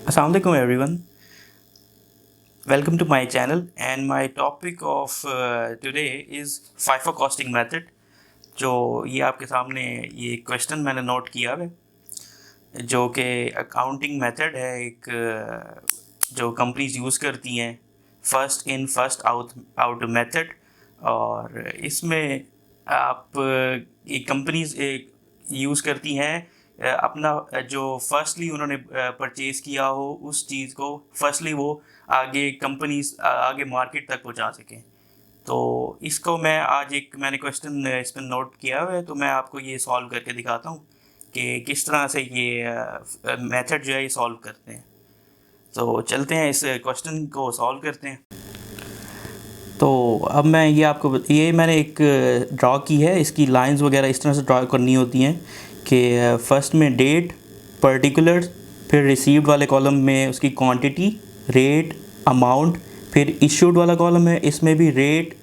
Assalamualaikum everyone. Welcome to my channel and my topic of today is FIFO costing method. जो ये आपके सामने ये क्वेश्चन मैंने नोट किया है जो कि अकाउंटिंग मेथड है एक जो कंपनीज यूज़ करती हैं first in first out out method. और इसमें आप ये कंपनीज यूज़ करती हैं अपना जो फर्स्टली उन्होंने परचेज़ किया हो उस चीज़ को फर्स्टली वो आगे कंपनीज आगे मार्केट तक पहुंचा सकें। तो इसको मैंने क्वेश्चन इसमें नोट किया हुआ है, तो मैं आपको ये सॉल्व करके दिखाता हूँ कि किस तरह से ये मेथड जो है ये सॉल्व करते हैं। तो चलते हैं इस क्वेश्चन को सॉल्व करते हैं। तो अब ये मैंने एक ड्रॉ की है, इसकी लाइंस वगैरह इस तरह से ड्रॉ करनी होती हैं कि फर्स्ट में डेट, पर्टिकुलर्स, फिर रिसीव्ड वाले कॉलम में उसकी क्वांटिटी, रेट, अमाउंट, फिर इशूड वाला कॉलम है इसमें भी रेट,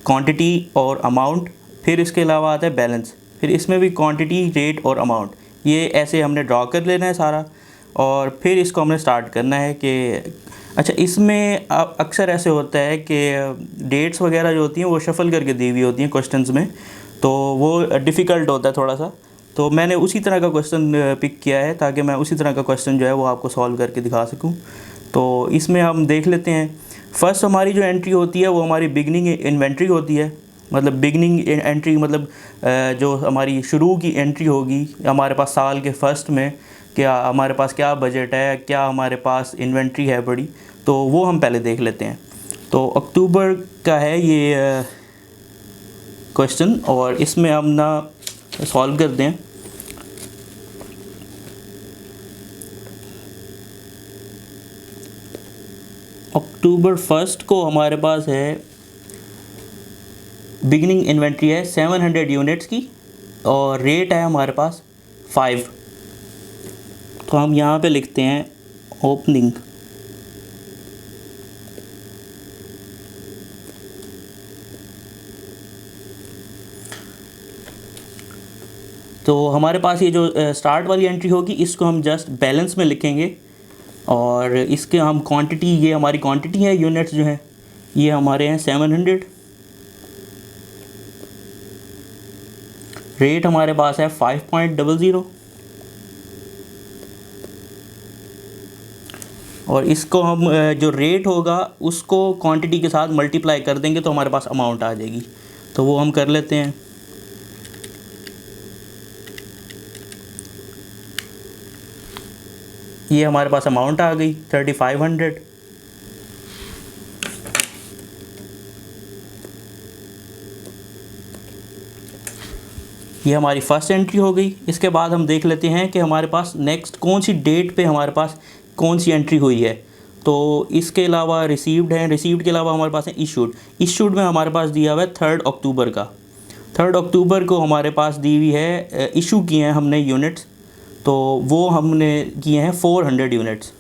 क्वांटिटी और अमाउंट, फिर इसके अलावा आता है बैलेंस, फिर इसमें भी क्वांटिटी, रेट और अमाउंट। ये ऐसे हमने ड्रॉ कर लेना है सारा और फिर इसको हमने स्टार्ट करना है कि अच्छा इसमें अक्सर ऐसे होता है कि डेट्स वगैरह जो होती हैं वो शफ़ल करके दी हुई होती हैं क्वेश्चंस में, तो वो डिफ़िकल्ट होता है थोड़ा सा। तो मैंने उसी तरह का क्वेश्चन पिक किया है ताकि मैं उसी तरह का क्वेश्चन जो है वो आपको सॉल्व करके दिखा सकूं। तो इसमें हम देख लेते हैं। फ़र्स्ट हमारी जो एंट्री होती है वो हमारी बिगनिंग इन्वेंट्री होती है। मतलब बिगनिंग एंट्री मतलब जो हमारी शुरू की एंट्री होगी हमारे पास साल के फर्स्ट में, क्या हमारे पास क्या बजट है, क्या हमारे पास इन्वेंट्री है बड़ी, तो वो हम पहले देख लेते हैं। तो अक्टूबर का है ये क्वेश्चन और इसमें हम ना सॉल्व करते हैं। अक्टूबर फर्स्ट को हमारे पास है बिगिनिंग इन्वेंट्री है 700 यूनिट्स की और रेट है हमारे पास 5। तो हम यहाँ पे लिखते हैं ओपनिंग। तो हमारे पास ये जो स्टार्ट वाली एंट्री होगी इसको हम जस्ट बैलेंस में लिखेंगे और इसके हम क्वांटिटी, ये हमारी क्वांटिटी है, यूनिट्स जो हैं ये हमारे हैं 700। रेट हमारे पास है 5.00 और इसको हम जो रेट होगा उसको क्वांटिटी के साथ मल्टीप्लाई कर देंगे तो हमारे पास अमाउंट आ जाएगी। तो वो हम कर लेते हैं। ये हमारे पास अमाउंट आ गई 3500। ये हमारी फ़र्स्ट एंट्री हो गई। इसके बाद हम देख लेते हैं कि हमारे पास नेक्स्ट कौन सी डेट पे हमारे पास कौन सी एंट्री हुई है। तो इसके अलावा रिसीव्ड है, रिसीव्ड के अलावा हमारे पास है इशूड। इशूड में हमारे पास दिया हुआ है 3 अक्टूबर का। 3 अक्टूबर को हमारे पास दी हुई है, इशू किए हैं हमने यूनिट्स, तो वो हमने किए हैं 400 यूनिट्स।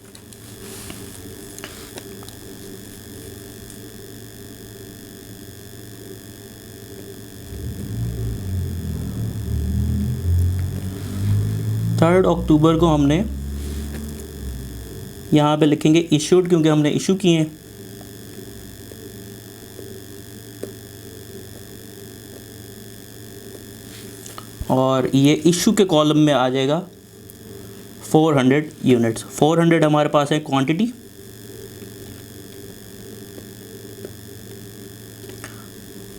थर्ड अक्टूबर को हमने यहाँ पे लिखेंगे इशूड क्योंकि हमने इशू किए हैं। और ये इशू के कॉलम में आ जाएगा 400 यूनिट्स। 400 हमारे पास है क्वांटिटी।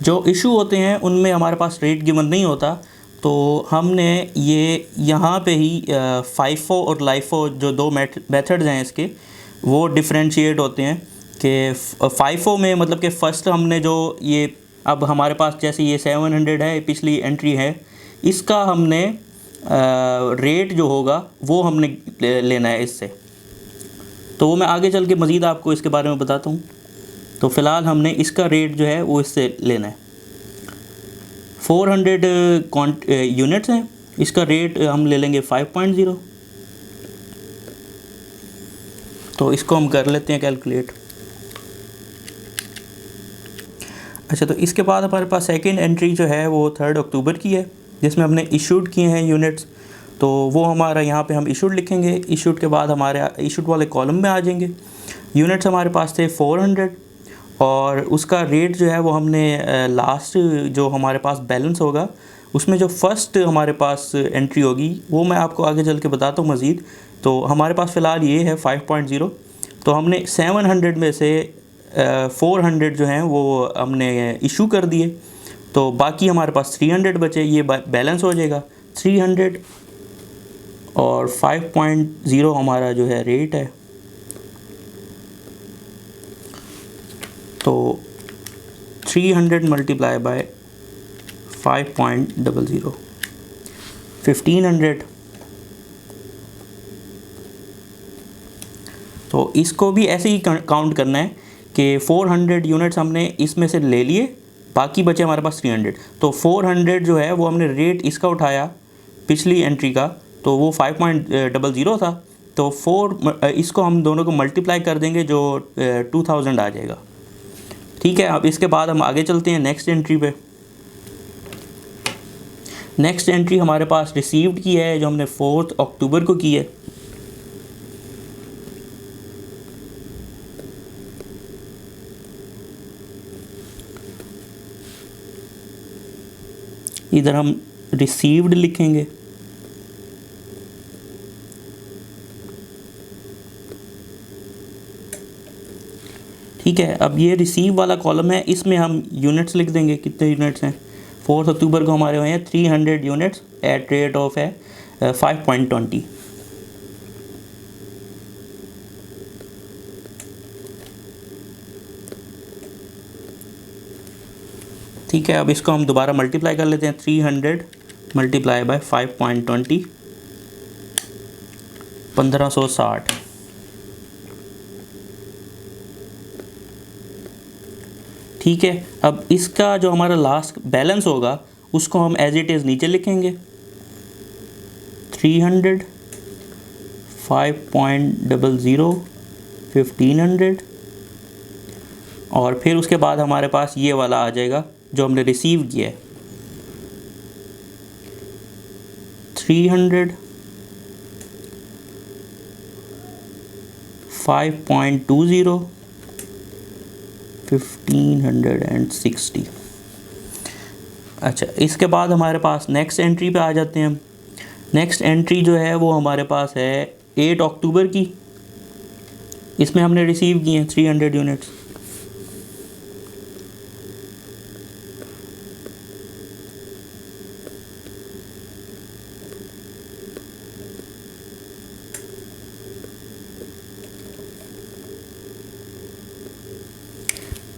जो इशू होते हैं उनमें हमारे पास रेट गिवन नहीं होता, तो हमने ये यहाँ पे ही फाइफो और लाइफो जो दो मेथड्स हैं इसके वो डिफरेंशिएट होते हैं कि फाइफो में मतलब कि फ़र्स्ट हमने जो ये अब हमारे पास जैसे ये 700 है, पिछली एंट्री है, इसका हमने रेट जो होगा वो हमने लेना है इससे। तो वो मैं आगे चल के मज़ीद आपको इसके बारे में बताता हूँ। तो फ़िलहाल हमने इसका रेट जो है वो इससे लेना है। 400 यूनिट्स हैं, इसका रेट हम ले लेंगे 5.0। तो इसको हम कर लेते हैं कैलकुलेट। अच्छा, तो इसके बाद हमारे पास सेकंड एंट्री जो है वो 3 अक्टूबर की है जिसमें हमने इशूड किए हैं यूनिट्स। तो वो हमारा यहाँ पे हम इशूड लिखेंगे। इशूड के बाद हमारे इशूड वाले कॉलम में आ जाएंगे। यूनिट्स हमारे पास थे 400 और उसका रेट जो है वो हमने लास्ट जो हमारे पास बैलेंस होगा उसमें जो फर्स्ट हमारे पास एंट्री होगी वो मैं आपको आगे चल के बताता हूँ मज़ीद। तो हमारे पास फ़िलहाल ये है 5.0। तो हमने 700 में से 400 जो हैं वो हमने इशू कर दिए, तो बाकी हमारे पास 300 बचे। ये बैलेंस हो जाएगा 300 और 5.0 हमारा जो है रेट है। तो 300 मल्टीप्लाई बाय 5.00 1500। तो इसको भी ऐसे ही काउंट करना है कि 400 यूनिट्स हमने इसमें से ले लिए, बाकी बचे हमारे पास 300। तो 400 जो है वो हमने रेट इसका उठाया पिछली एंट्री का, तो वो 5.00 था। तो इसको हम दोनों को मल्टीप्लाई कर देंगे जो 2000 आ जाएगा। ठीक है, अब इसके बाद हम आगे चलते हैं नेक्स्ट एंट्री पे। नेक्स्ट एंट्री हमारे पास रिसीव्ड की है जो हमने 4 अक्टूबर को की है। इधर हम रिसीव्ड लिखेंगे। ठीक है, अब ये रिसीव वाला कॉलम है, इसमें हम यूनिट्स लिख देंगे। कितने यूनिट्स हैं? 4 अक्टूबर को हमारे हुए हैं 300 यूनिट्स एट रेट ऑफ है 5.20। ठीक है, अब इसको हम दोबारा मल्टीप्लाई कर लेते हैं। 300 मल्टीप्लाई बाय 5.20 1560। ठीक है, अब इसका जो हमारा लास्ट बैलेंस होगा उसको हम एज इट इज़ नीचे लिखेंगे। 300 5.00 1500 और फिर उसके बाद हमारे पास ये वाला आ जाएगा जो हमने रिसीव किया है। 300 5.20 1560। अच्छा, इसके बाद हमारे पास नेक्स्ट एंट्री पे आ जाते हैं हम। नेक्स्ट एंट्री जो है वो हमारे पास है 8 अक्टूबर की। इसमें हमने रिसीव किए हैं 300 यूनिट्स।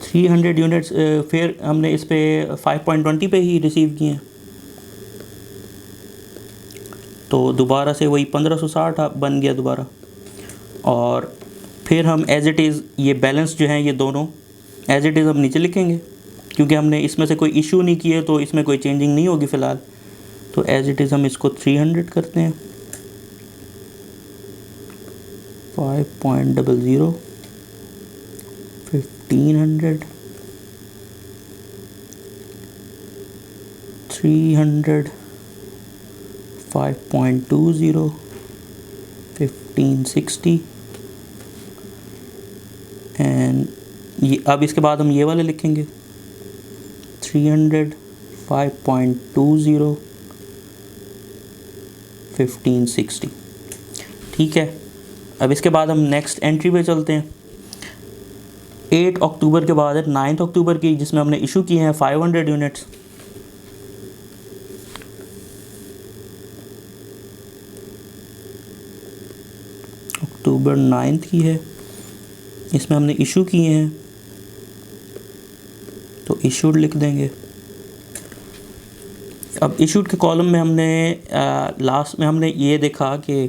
थ्री 300 यूनिट्स फिर हमने इस पे 5.20 पे ही रिसीव किए हैं, तो दोबारा से वही 1560 बन गया दोबारा। और फिर हम एज इट इज़ ये बैलेंस जो हैं ये दोनों एज इट इज़ हम नीचे लिखेंगे, क्योंकि हमने इसमें से कोई इशू नहीं किए तो इसमें कोई चेंजिंग नहीं होगी फ़िलहाल। तो एज इट इज़ हम इसको 300 करते हैं। 5.00 1500 300 5.20 1560 एंड ये अब इसके बाद हम ये वाले लिखेंगे 300 5.20 1560। ठीक है, अब इसके बाद हम नेक्स्ट एंट्री पे चलते हैं। 8 अक्टूबर के बाद है 9 अक्टूबर की, जिसमें हमने इशू किए हैं 500 यूनिट्स। अक्टूबर 9 की है, इसमें हमने इशू किए हैं तो इशूड लिख देंगे। अब इशूड के कॉलम में हमने लास्ट में हमने ये देखा कि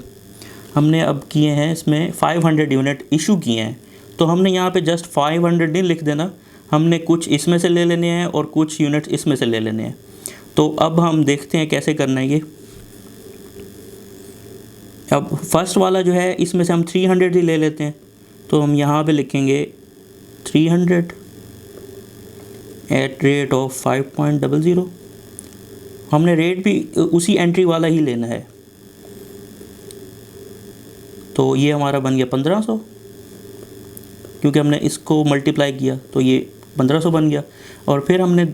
हमने अब किए हैं इसमें 500 यूनिट इशू किए हैं, तो हमने यहाँ पे जस्ट 500 नहीं लिख देना, हमने कुछ इसमें से ले लेने हैं और कुछ यूनिट्स इसमें से ले लेने हैं। तो अब हम देखते हैं कैसे करना है ये। अब फर्स्ट वाला जो है इसमें से हम 300 ही ले लेते हैं, तो हम यहाँ पे लिखेंगे 300 एट रेट ऑफ 5.00। हमने रेट भी उसी एंट्री वाला ही लेना है, तो ये हमारा बन गया 1500, क्योंकि हमने इसको मल्टीप्लाई किया तो ये 1500 बन गया। और फिर हमने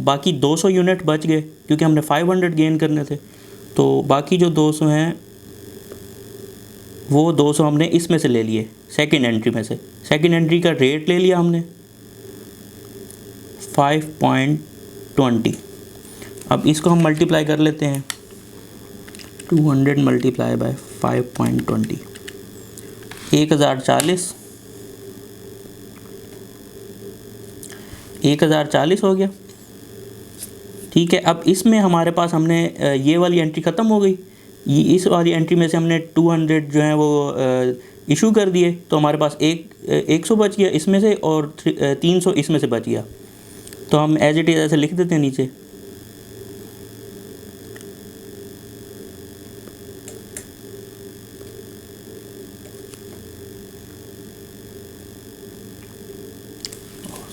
बाकी 200 यूनिट बच गए क्योंकि हमने 500 गेन करने थे, तो बाकी जो 200 हैं वो 200 हमने इसमें से ले लिए, सेकंड एंट्री में से। सेकंड एंट्री का रेट ले लिया हमने 5.20। अब इसको हम मल्टीप्लाई कर लेते हैं, 200 मल्टीप्लाई बाय 5.20, 1040 हो गया। ठीक है, अब इसमें हमारे पास हमने ये वाली एंट्री ख़त्म हो गई, ये इस वाली एंट्री में से हमने 200 जो है वो इशू कर दिए, तो हमारे पास 100 बच गया इसमें से और 300 इसमें से बच गया। तो हम एज इट इज़ ऐसे लिख देते हैं नीचे,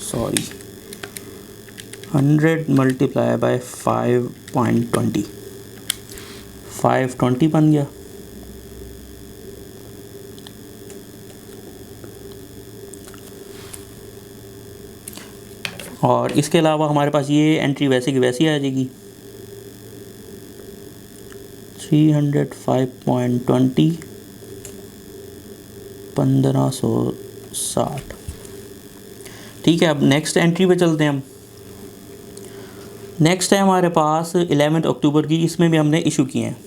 सॉरी 100 मल्टीप्लाई बाय 5.20, 520 बन गया। और इसके अलावा हमारे पास ये एंट्री वैसे की वैसी आ जाएगी, 305.20, 1560। ठीक है, अब नेक्स्ट एंट्री पे चलते हैं हम। नेक्स्ट है हमारे पास 11 अक्टूबर की, इसमें भी हमने इशू किए हैं।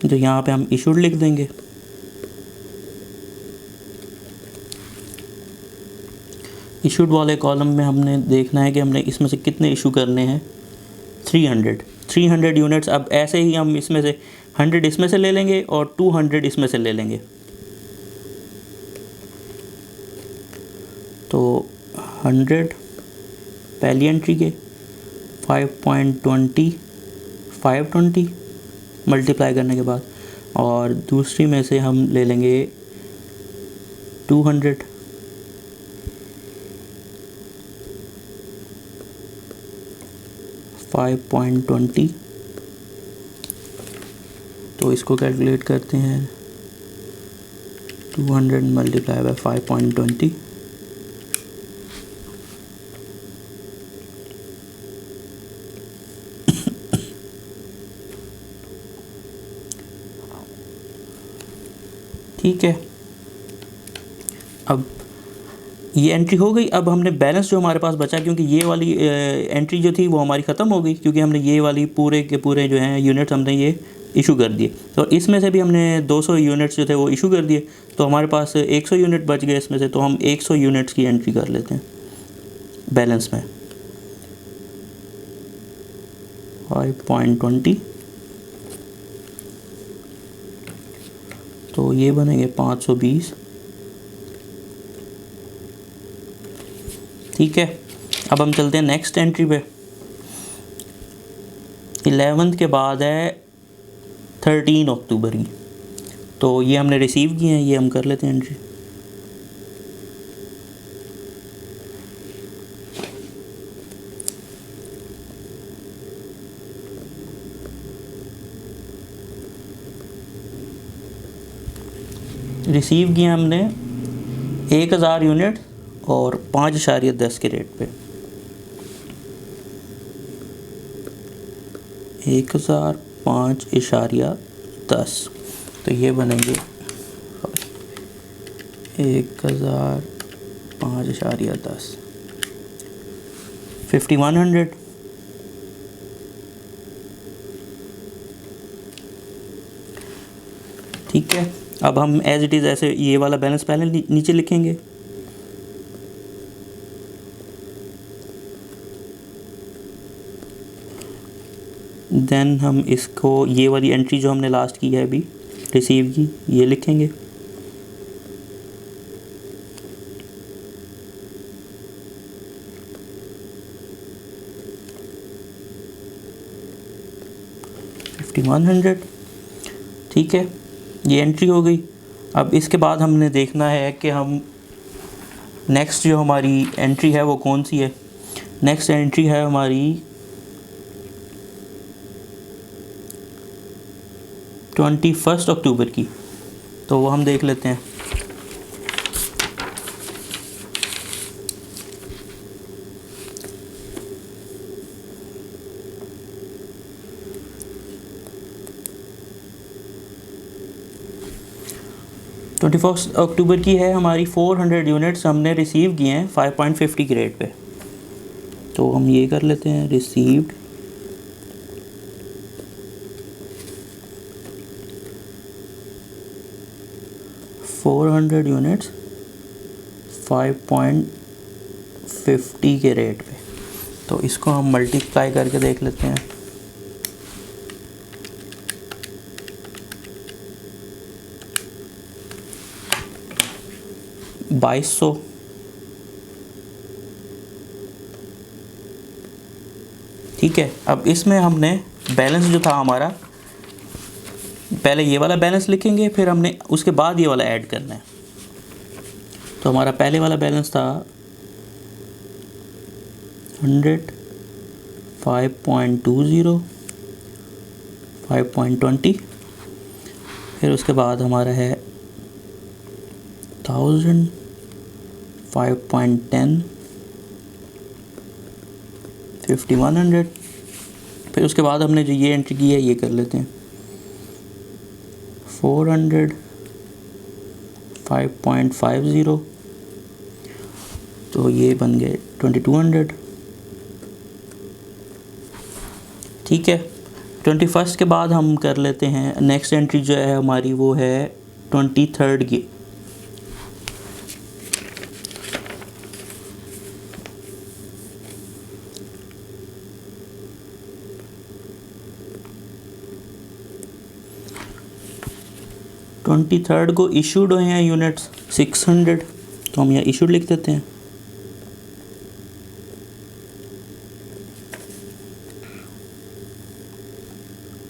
तो यहाँ पे हम इशूड लिख देंगे। इशूड वाले कॉलम में हमने देखना है कि हमने इसमें से कितने इशू करने हैं, 300 यूनिट्स। अब ऐसे ही हम इसमें से 100 इसमें से ले लेंगे और 200 इसमें से ले लेंगे। तो 100 पहली एंट्री के 5.20 520 मल्टीप्लाई करने के बाद, और दूसरी में से हम ले लेंगे 200 5.20। तो इसको कैलकुलेट करते हैं, 200 मल्टीप्लाई बाय 5.20, ठीक है। अब ये एंट्री हो गई। अब हमने बैलेंस जो हमारे पास बचा, क्योंकि ये वाली एंट्री जो थी वो हमारी ख़त्म हो गई, क्योंकि हमने ये वाली पूरे के पूरे जो हैं यूनिट्स हमने ये इशू कर दिए। तो इसमें से भी हमने 200 यूनिट्स जो थे वो इशू कर दिए, तो हमारे पास 100 यूनिट बच गए इसमें से। तो हम 100 यूनिट्स की एंट्री कर लेते हैं बैलेंस में, 5.20। तो ये बनेंगे 520। ठीक है, अब हम चलते हैं नेक्स्ट एंट्री पे। 11 के बाद है 13 अक्टूबर की, तो ये हमने रिसीव किए हैं, ये हम कर लेते हैं एंट्री। रिसीव किया हमने 1000 यूनिट और 5.10 के रेट पे, 1000 5.10। तो ये बनेंगे 1000 5.10, 5100। ठीक है, अब हम एज इट इज़ ऐसे ये वाला बैलेंस पहले नीचे लिखेंगे। देन हम इसको ये वाली एंट्री जो हमने लास्ट की है अभी रिसीव की, ये लिखेंगे। $5100। ठीक है, ये एंट्री हो गई। अब इसके बाद हमने देखना है कि हम नेक्स्ट जो हमारी एंट्री है वो कौन सी है। नेक्स्ट एंट्री है हमारी 21 अक्टूबर की, तो वो हम देख लेते हैं। ट्वेंटी फर्स्ट अक्टूबर की है हमारी, 400 यूनिट्स हमने रिसीव किए हैं 5.50 के रेट पे। तो हम ये कर लेते हैं, रिसीव्ड 400 यूनिट्स 5.50 के रेट पे। तो इसको हम मल्टीप्लाई करके देख लेते हैं। $2200। ठीक है, अब इसमें हमने बैलेंस जो था हमारा, पहले ये वाला बैलेंस लिखेंगे, फिर हमने उसके बाद ये वाला ऐड करना है। तो हमारा पहले वाला बैलेंस था 100, 5.20, 5.20, फिर उसके बाद हमारा है 1000, 5.10, 5100। फिर उसके बाद हमने जो ये एंट्री की है ये कर लेते हैं, 400, 5.50, तो ये बन गए 2200। ठीक है, 21 के बाद हम कर लेते हैं नेक्स्ट एंट्री जो है हमारी, वो है 23 की। ट्वेंटी थर्ड को इशूड हुए हैं यूनिट्स 600, तो हम यहाँ इशूड लिख देते हैं।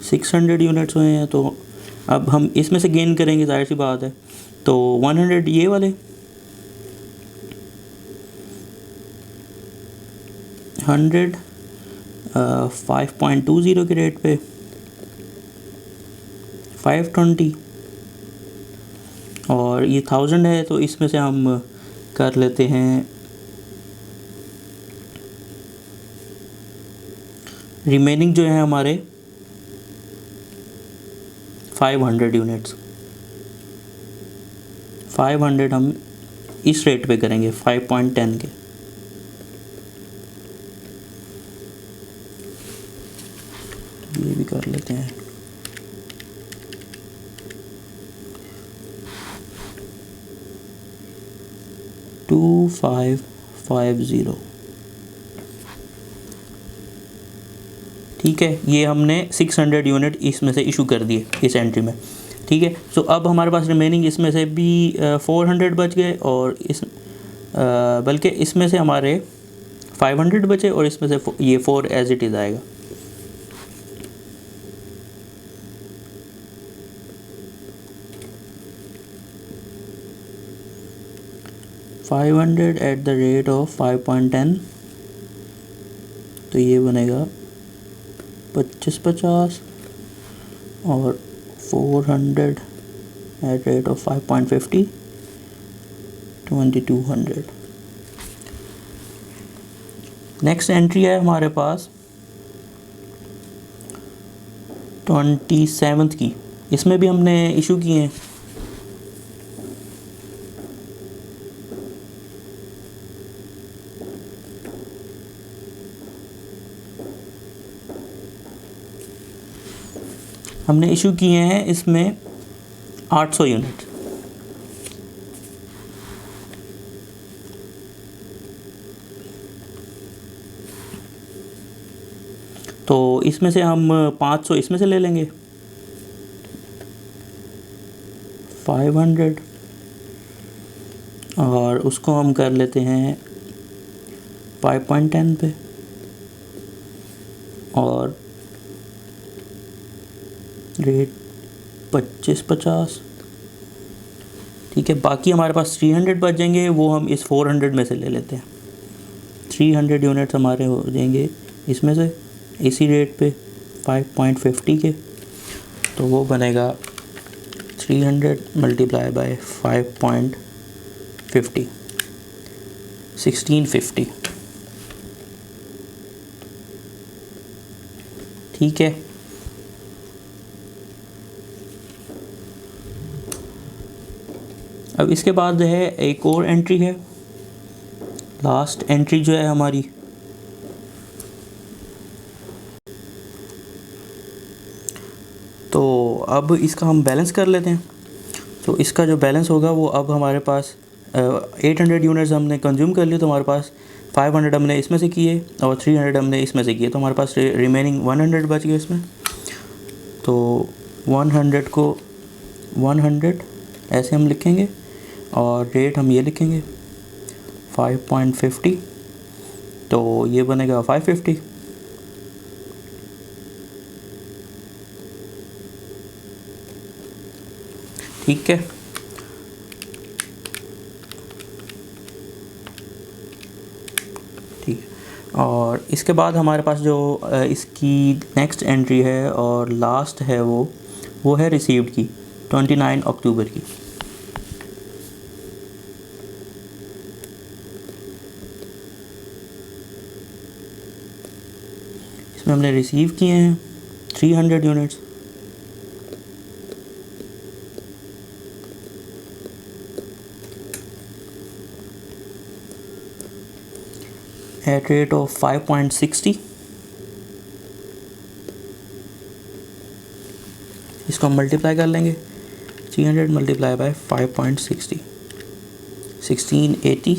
सिक्स 600 यूनिट्स हुए हैं, तो अब हम इसमें से गेन करेंगे, जाहिर सी बात है। तो 100 ये वाले, 100 5.20 के रेट पे, 520, और ये 1000 है, तो इसमें से हम कर लेते हैं रिमेनिंग जो है हमारे 500 यूनिट्स। 500 हम इस रेट पे करेंगे 5.10 के। ये भी कर लेते हैं। $2550। ठीक है, ये हमने 600 यूनिट इसमें से इशू कर दिए इस एंट्री में। ठीक है, सो अब हमारे पास रिमेनिंग इसमें से भी 400 बच गए, और इस बल्कि इसमें से हमारे 500 बचे, और इसमें से ये 4 एज इट इज़ आएगा। $500 एट द रेट ऑफ 5.10, तो ये बनेगा 2550, और 400 at rate of 5.50, 2200। Next entry है हमारे पास 27 की, इसमें भी हमने इशू किए हैं। हमने इशू किए हैं इसमें 800 यूनिट। तो इसमें से हम 500 इसमें से ले लेंगे, 500, और उसको हम कर लेते हैं 5.10 पे, और रेट 2550। ठीक है, बाकी हमारे पास 300 बच जाएंगे, वो हम इस 400 में से ले लेते हैं। 300 यूनिट्स हमारे हो जाएंगे इसमें से इसी रेट पे 5.50 के, तो वो बनेगा 300 मल्टीप्लाई बाय 5.50 1650। ठीक है, अब इसके बाद है एक और एंट्री है, लास्ट एंट्री जो है हमारी, तो अब इसका हम बैलेंस कर लेते हैं। तो इसका जो बैलेंस होगा वो अब हमारे पास 800 यूनिट्स हमने कंज्यूम कर लिए, तो हमारे पास 500 हमने इसमें से किए और 300 हमने इसमें से किए, तो हमारे पास रिमेनिंग 100 बच गए इसमें। तो 100 को 100 ऐसे हम लिखेंगे और रेट हम ये लिखेंगे 5.50, तो ये बनेगा 550। ठीक है, ठीक है, और इसके बाद हमारे पास जो इसकी नेक्स्ट एंट्री है और लास्ट है वो है रिसीव्ड की 29 अक्टूबर की। इसमें हमने रिसीव किए हैं 300 यूनिट्स एट रेट ऑफ 5.60। इसको हम मल्टीप्लाई कर लेंगे, 300 मल्टीप्लाई बाय 5.60 1680।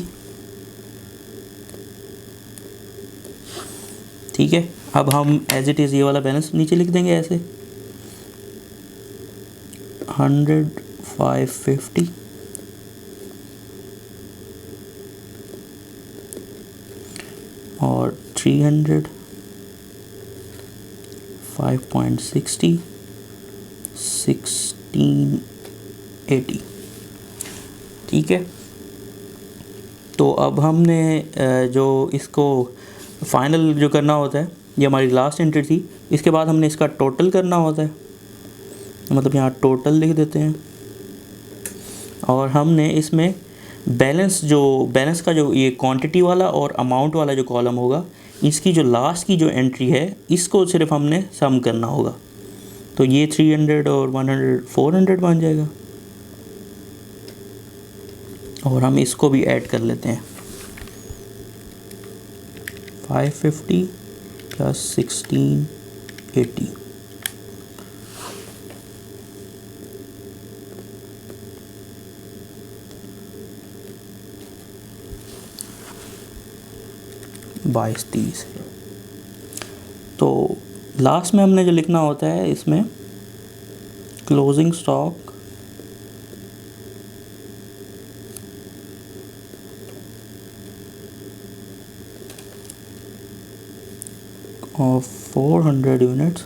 ठीक है, अब हम एज इट इज़ ये वाला बैलेंस नीचे लिख देंगे ऐसे 100 550 और 300 5.60 1680। ठीक है, तो अब हमने जो इसको फाइनल जो करना होता है, ये हमारी लास्ट एंट्री थी, इसके बाद हमने इसका टोटल करना होता है, मतलब यहाँ टोटल लिख देते हैं और हमने इसमें बैलेंस का जो ये क्वांटिटी वाला और अमाउंट वाला जो कॉलम होगा, इसकी जो लास्ट की जो एंट्री है इसको सिर्फ हमने सम करना होगा, तो ये 300 और 100 400 बन जाएगा और हम इसको भी ऐड कर लेते हैं 550 प्लस 1680। बाईस 30। तो लास्ट में हमने जो लिखना होता है इसमें closing stock of 400 units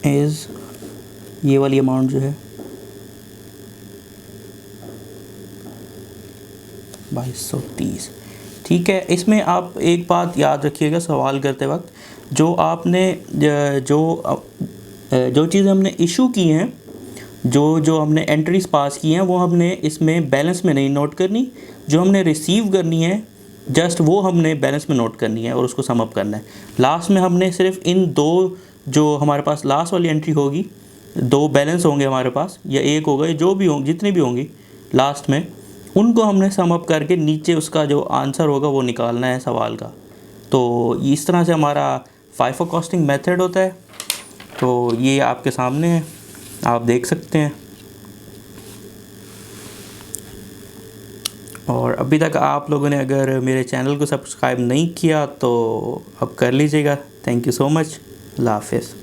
is ये वाली अमाउंट जो है 2230। ठीक है, इसमें आप एक बात याद रखिएगा सवाल करते वक्त, जो आपने जो चीज़ें हमने इशू की हैं, जो हमने एंट्रीज पास की हैं, वो हमने इसमें बैलेंस में नहीं नोट करनी, जो हमने रिसीव करनी है जस्ट वो हमने बैलेंस में नोट करनी है और उसको सम अप करना है। लास्ट में हमने सिर्फ इन दो, जो हमारे पास लास्ट वाली एंट्री होगी, दो बैलेंस होंगे हमारे पास या एक होगा, जो भी होंगे जितनी भी होंगी लास्ट में, उनको हमने सम अप करके नीचे उसका जो आंसर होगा वो निकालना है सवाल का। तो इस तरह से हमारा फाइफो कॉस्टिंग मेथड होता है। तो ये आपके सामने है, आप देख सकते हैं। और अभी तक आप लोगों ने अगर मेरे चैनल को सब्सक्राइब नहीं किया तो अब कर लीजिएगा। Thank you so much. अल्लाह हाफ़िज़।